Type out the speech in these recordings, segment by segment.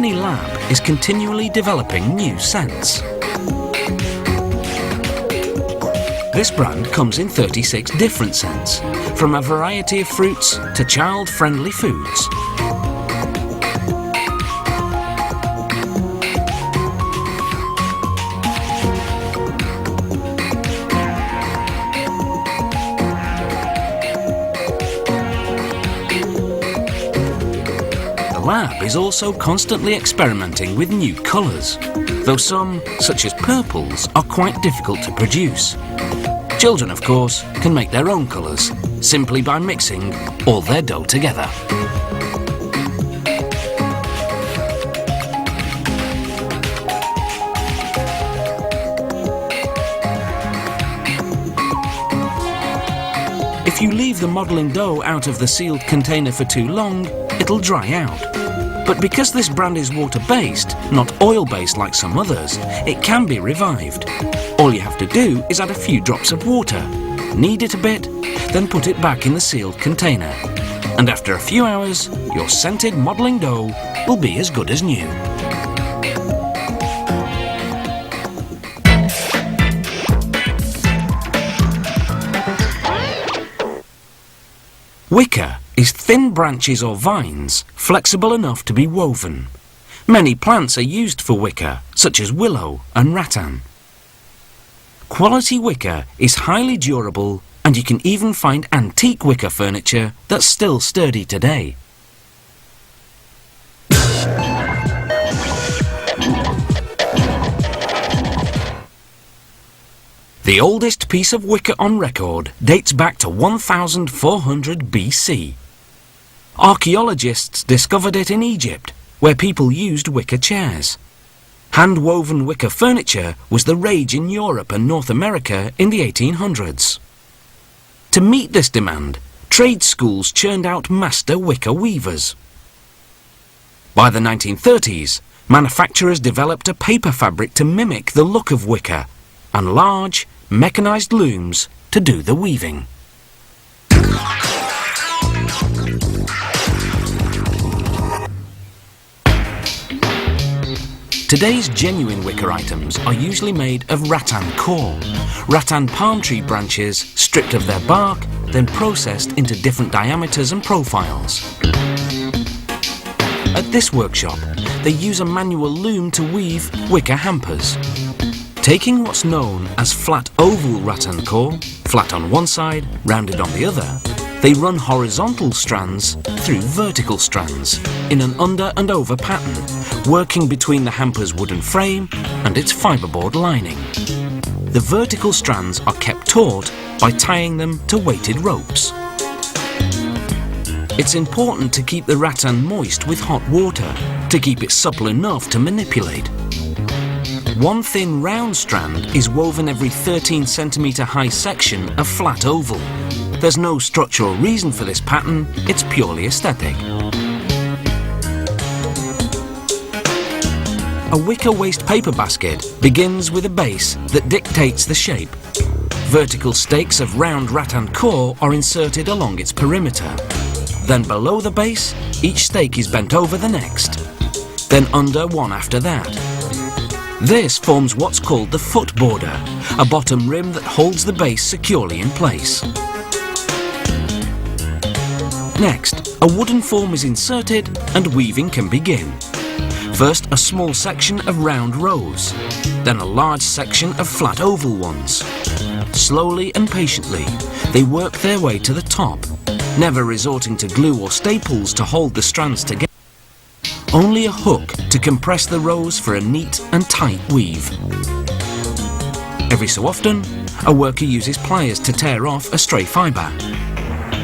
company lab is continually developing new scents. This brand comes in 36 different scents, from a variety of fruits to child-friendly foods. The lab is also constantly experimenting with new colours, though some, such as purples, are quite difficult to produce. Children, of course, can make their own colours, simply by mixing all their dough together. If you leave the modelling dough out of the sealed container for too long, it'll dry out. But because this brand is water-based, not oil-based like some others, it can be revived. All you have to do is add a few drops of water, knead it a bit, then put it back in the sealed container. And after a few hours, your scented modelling dough will be as good as new. Wicker is thin branches or vines, flexible enough to be woven. Many plants are used for wicker, such as willow and rattan. Quality wicker is highly durable, and you can even find antique wicker furniture that's still sturdy today. The oldest piece of wicker on record dates back to 1400 BC. Archaeologists discovered it in Egypt, where people used wicker chairs. Hand-woven wicker furniture was the rage in Europe and North America in the 1800s. To meet this demand, trade schools churned out master wicker weavers. By the 1930s, manufacturers developed a paper fabric to mimic the look of wicker, and large, mechanised looms to do the weaving. Today's genuine wicker items are usually made of rattan core, rattan palm tree branches stripped of their bark, then processed into different diameters and profiles. At this workshop, they use a manual loom to weave wicker hampers. Taking what's known as flat oval rattan core, flat on one side, rounded on the other, they run horizontal strands through vertical strands in an under and over pattern, working between the hamper's wooden frame and its fiberboard lining. The vertical strands are kept taut by tying them to weighted ropes. It's important to keep the rattan moist with hot water to keep it supple enough to manipulate. One thin round strand is woven every 13 centimetre high section of flat oval. There's no structural reason for this pattern, it's purely aesthetic. A wicker waste paper basket begins with a base that dictates the shape. Vertical stakes of round rattan core are inserted along its perimeter. Then below the base, each stake is bent over the next. Then under one after that. This forms what's called the foot border, a bottom rim that holds the base securely in place. Next, a wooden form is inserted and weaving can begin. First, a small section of round rows, then a large section of flat oval ones. Slowly and patiently, they work their way to the top, never resorting to glue or staples to hold the strands together. Only a hook to compress the rows for a neat and tight weave. Every so often, a worker uses pliers to tear off a stray fibre.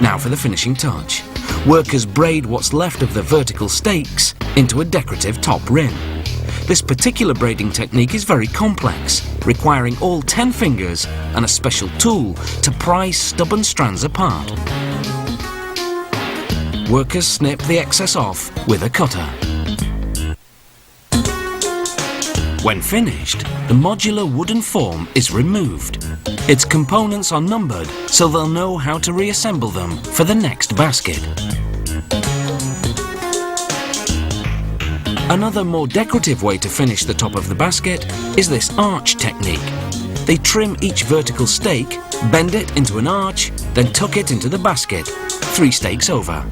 Now for the finishing touch. Workers braid what's left of the vertical stakes into a decorative top rim. This particular braiding technique is very complex, requiring all 10 fingers and a special tool to pry stubborn strands apart. Workers snip the excess off with a cutter. When finished, the modular wooden form is removed. Its components are numbered so they'll know how to reassemble them for the next basket. Another more decorative way to finish the top of the basket is this arch technique. They trim each vertical stake, bend it into an arch, then tuck it into the basket, 3 stakes over.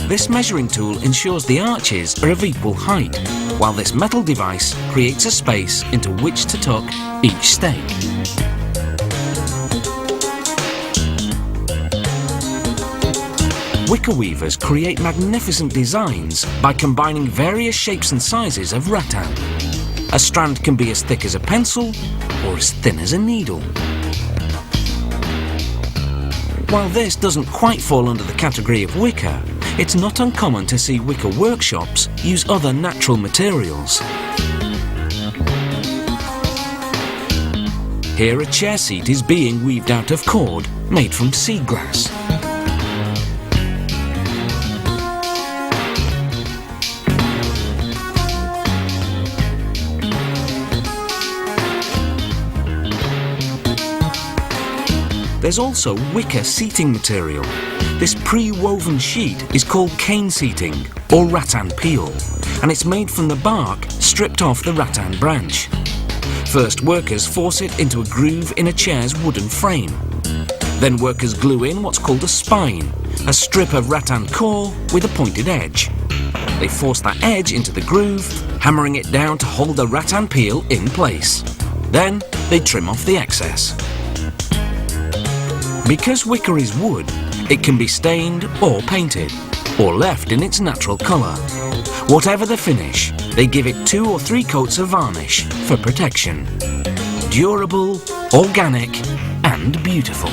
This measuring tool ensures the arches are of equal height, while this metal device creates a space into which to tuck each stake. Wicker weavers create magnificent designs by combining various shapes and sizes of rattan. A strand can be as thick as a pencil or as thin as a needle. While this doesn't quite fall under the category of wicker, it's not uncommon to see wicker workshops use other natural materials. Here a chair seat is being weaved out of cord made from seagrass. There's also wicker seating material. This pre-woven sheet is called cane seating or rattan peel, and it's made from the bark stripped off the rattan branch. First, workers force it into a groove in a chair's wooden frame. Then workers glue in what's called a spine, a strip of rattan core with a pointed edge. They force that edge into the groove, hammering it down to hold the rattan peel in place. Then they trim off the excess. Because wicker is wood, it can be stained or painted, or left in its natural colour. Whatever the finish, they give it 2 or 3 coats of varnish for protection. Durable, organic and beautiful.